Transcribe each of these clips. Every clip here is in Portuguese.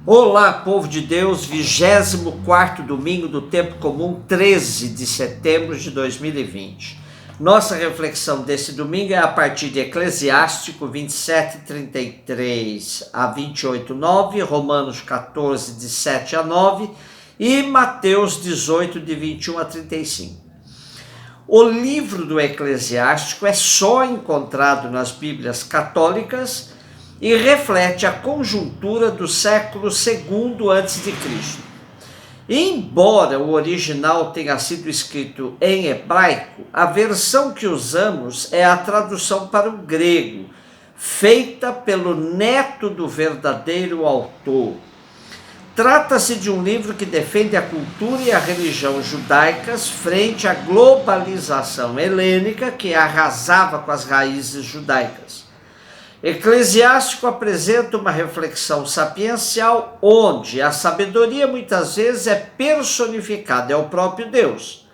Olá, povo de Deus, 24º domingo do tempo comum, 13 de setembro de 2020. Nossa reflexão desse domingo é a partir de Eclesiástico 27:33 a 28:9, Romanos 14, de 7 a 9 e Mateus 18, de 21 a 35. O livro do Eclesiástico é só encontrado nas Bíblias católicas e reflete a conjuntura do século II a.C. Embora o original tenha sido escrito em hebraico, a versão que usamos é a tradução para o grego, feita pelo neto do verdadeiro autor. Trata-se de um livro que defende a cultura e a religião judaicas frente à globalização helênica que arrasava com as raízes judaicas. Eclesiástico apresenta uma reflexão sapiencial onde a sabedoria muitas vezes é personificada, é o próprio Deus.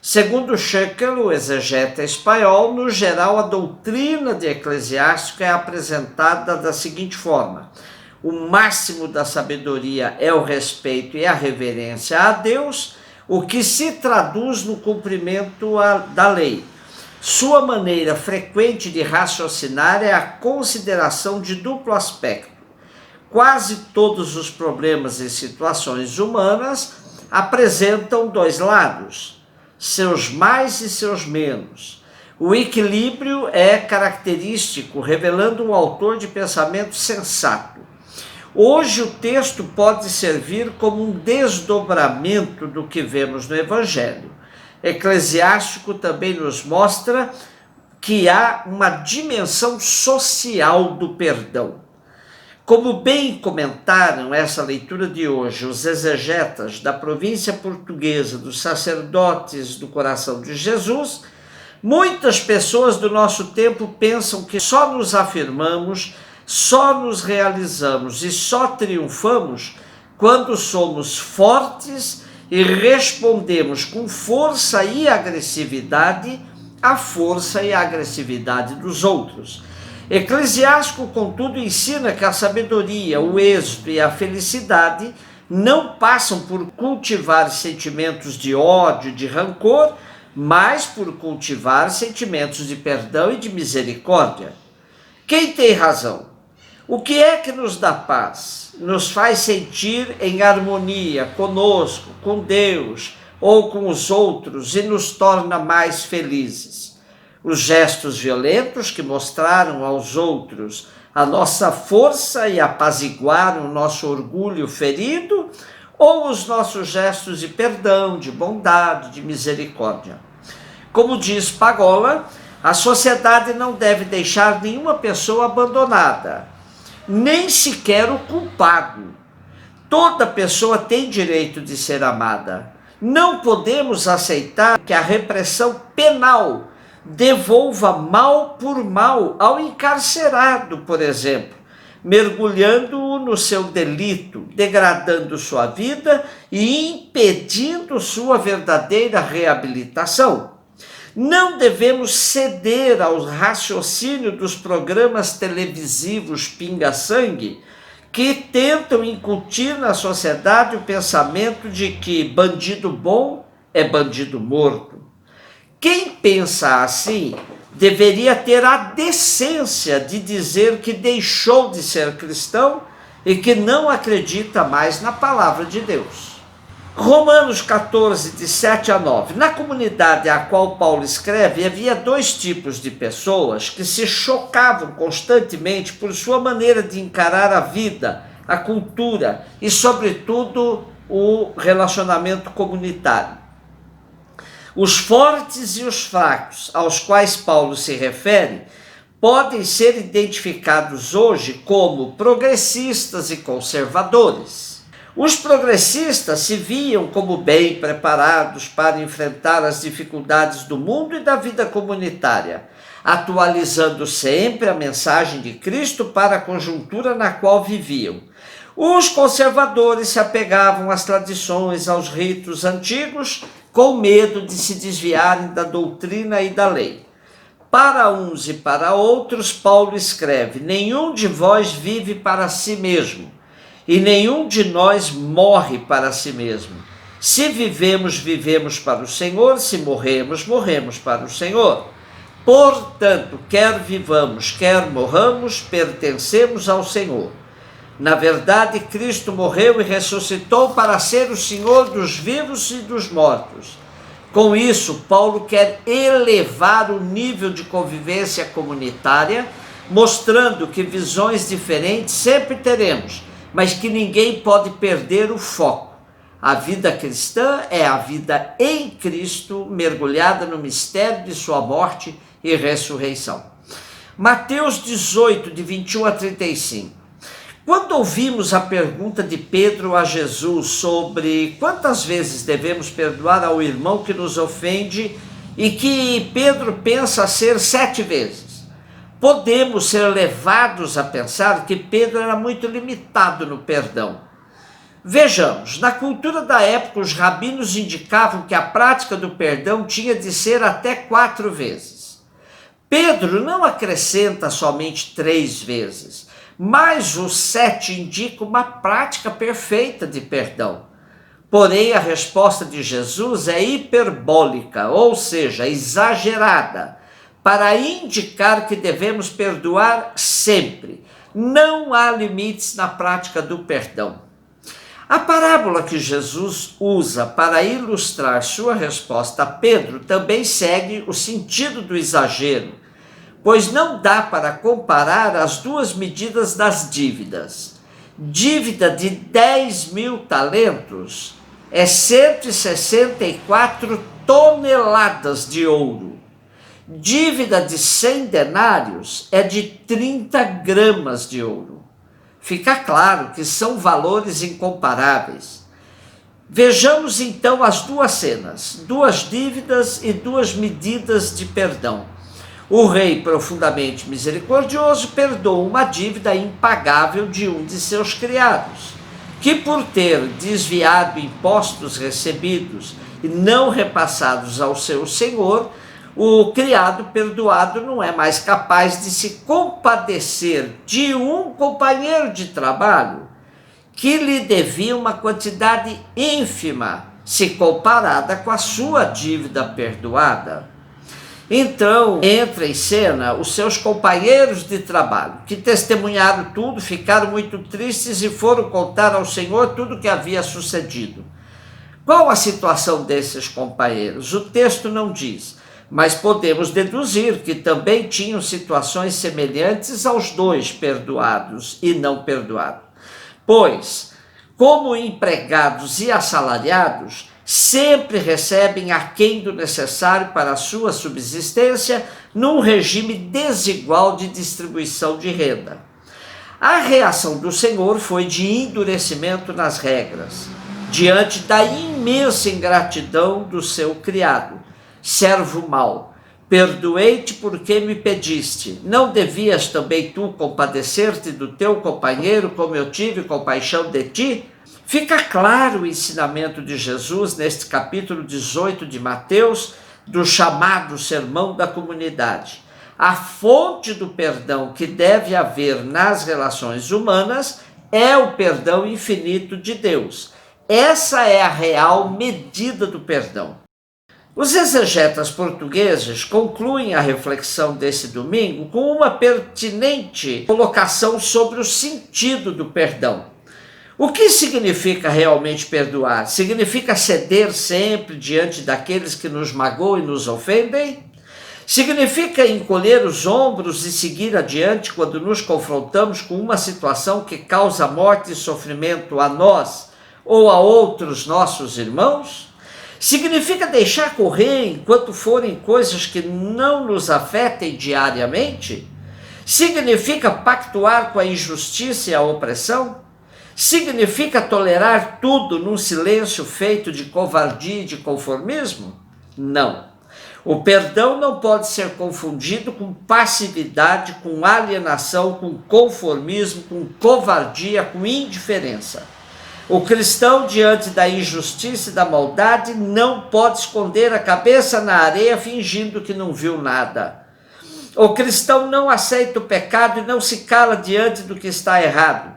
Segundo Scheckel, o exegeta espanhol, no geral a doutrina de Eclesiástico é apresentada da seguinte forma: o máximo da sabedoria é o respeito e a reverência a Deus, o que se traduz no cumprimento da lei. Sua maneira frequente de raciocinar é a consideração de duplo aspecto. Quase todos os problemas e situações humanas apresentam dois lados, seus mais e seus menos. O equilíbrio é característico, revelando um autor de pensamento sensato. Hoje o texto pode servir como um desdobramento do que vemos no Evangelho. Eclesiástico também nos mostra que há uma dimensão social do perdão. Como bem comentaram essa leitura de hoje os exegetas da província portuguesa dos sacerdotes do coração de Jesus, muitas pessoas do nosso tempo pensam que só nos afirmamos, só nos realizamos e só triunfamos quando somos fortes e respondemos com força e agressividade à força e à agressividade dos outros. Eclesiástico, contudo, ensina que a sabedoria, o êxito e a felicidade não passam por cultivar sentimentos de ódio, de rancor, mas por cultivar sentimentos de perdão e de misericórdia. Quem tem razão? O que é que nos dá paz? Nos faz sentir em harmonia conosco, com Deus ou com os outros e nos torna mais felizes? Os gestos violentos que mostraram aos outros a nossa força e apaziguaram o nosso orgulho ferido, ou os nossos gestos de perdão, de bondade, de misericórdia? Como diz Pagola, a sociedade não deve deixar nenhuma pessoa abandonada, nem sequer o culpado. Toda pessoa tem direito de ser amada. Não podemos aceitar que a repressão penal devolva mal por mal ao encarcerado, por exemplo, mergulhando-o no seu delito, degradando sua vida e impedindo sua verdadeira reabilitação. Não devemos ceder ao raciocínio dos programas televisivos pinga-sangue que tentam incutir na sociedade o pensamento de que bandido bom é bandido morto. Quem pensa assim deveria ter a decência de dizer que deixou de ser cristão e que não acredita mais na palavra de Deus. Romanos 14, de 7 a 9. Na comunidade a qual Paulo escreve, havia dois tipos de pessoas que se chocavam constantemente por sua maneira de encarar a vida, a cultura e, sobretudo, o relacionamento comunitário. Os fortes e os fracos, aos quais Paulo se refere, podem ser identificados hoje como progressistas e conservadores. Os progressistas se viam como bem preparados para enfrentar as dificuldades do mundo e da vida comunitária, atualizando sempre a mensagem de Cristo para a conjuntura na qual viviam. Os conservadores se apegavam às tradições, aos ritos antigos, com medo de se desviarem da doutrina e da lei. Para uns e para outros, Paulo escreve: nenhum de vós vive para si mesmo. e nenhum de nós morre para si mesmo. Se vivemos, vivemos para o Senhor, se morremos, morremos para o Senhor. Portanto, quer vivamos, quer morramos, pertencemos ao Senhor. Na verdade, Cristo morreu e ressuscitou para ser o Senhor dos vivos e dos mortos. Com isso, Paulo quer elevar o nível de convivência comunitária, mostrando que visões diferentes sempre teremos, mas que ninguém pode perder o foco. A vida cristã é a vida em Cristo, mergulhada no mistério de sua morte e ressurreição. Mateus 18, de 21 a 35. Quando ouvimos a pergunta de Pedro a Jesus sobre quantas vezes devemos perdoar ao irmão que nos ofende, e que Pedro pensa ser 7 vezes, podemos ser levados a pensar que Pedro era muito limitado no perdão. Vejamos, na cultura da época, os rabinos indicavam que a prática do perdão tinha de ser até 4 vezes. Pedro não acrescenta somente 3 vezes, mas o 7 indica uma prática perfeita de perdão. Porém, a resposta de Jesus é hiperbólica, ou seja, exagerada, para indicar que devemos perdoar sempre. Não há limites na prática do perdão. A parábola que Jesus usa para ilustrar sua resposta a Pedro também segue o sentido do exagero, pois não dá para comparar as duas medidas das dívidas. Dívida de 10.000 talentos é 164 toneladas de ouro. Dívida de 100 denários é de 30 gramas de ouro. Fica claro que são valores incomparáveis. Vejamos então as duas cenas, 2 dívidas e 2 medidas de perdão. O rei, profundamente misericordioso, perdoa uma dívida impagável de um de seus criados, que por ter desviado impostos recebidos e não repassados ao seu senhor, o criado perdoado não é mais capaz de se compadecer de um companheiro de trabalho que lhe devia uma quantidade ínfima, se comparada com a sua dívida perdoada. Então entra em cena os seus companheiros de trabalho, que testemunharam tudo, ficaram muito tristes e foram contar ao Senhor tudo o que havia sucedido. Qual a situação desses companheiros? O texto não diz, mas podemos deduzir que também tinham situações semelhantes aos 2 perdoados e não perdoados. Pois, como empregados e assalariados, sempre recebem aquém do necessário para a sua subsistência, num regime desigual de distribuição de renda. A reação do Senhor foi de endurecimento nas regras, diante da imensa ingratidão do seu criado. Servo mau, perdoei-te porque me pediste. Não devias também tu compadecer-te do teu companheiro, como eu tive compaixão de ti? Fica claro o ensinamento de Jesus neste capítulo 18 de Mateus, do chamado Sermão da Comunidade. A fonte do perdão que deve haver nas relações humanas é o perdão infinito de Deus. Essa é a real medida do perdão. Os exegetas portugueses concluem a reflexão desse domingo com uma pertinente colocação sobre o sentido do perdão. O que significa realmente perdoar? Significa ceder sempre diante daqueles que nos magoam e nos ofendem? Significa encolher os ombros e seguir adiante quando nos confrontamos com uma situação que causa morte e sofrimento a nós ou a outros nossos irmãos? Significa deixar correr enquanto forem coisas que não nos afetem diariamente? Significa pactuar com a injustiça e a opressão? Significa tolerar tudo num silêncio feito de covardia e de conformismo? Não. O perdão não pode ser confundido com passividade, com alienação, com conformismo, com covardia, com indiferença. O cristão, diante da injustiça e da maldade, não pode esconder a cabeça na areia fingindo que não viu nada. O cristão não aceita o pecado e não se cala diante do que está errado.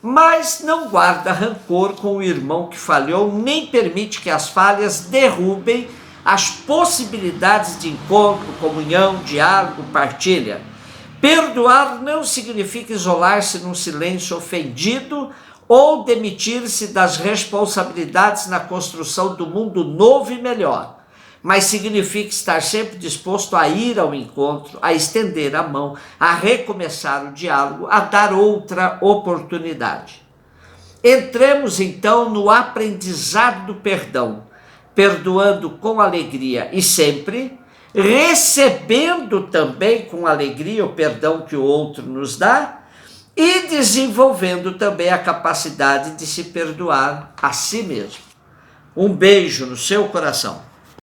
mas não guarda rancor com o irmão que falhou, nem permite que as falhas derrubem as possibilidades de encontro, comunhão, diálogo, partilha. Perdoar não significa isolar-se num silêncio ofendido ou demitir-se das responsabilidades na construção do mundo novo e melhor, mas significa estar sempre disposto a ir ao encontro, a estender a mão, a recomeçar o diálogo, a dar outra oportunidade. Entremos então no aprendizado do perdão, perdoando com alegria e sempre, recebendo também com alegria o perdão que o outro nos dá e desenvolvendo também a capacidade de se perdoar a si mesmo. Um beijo no seu coração.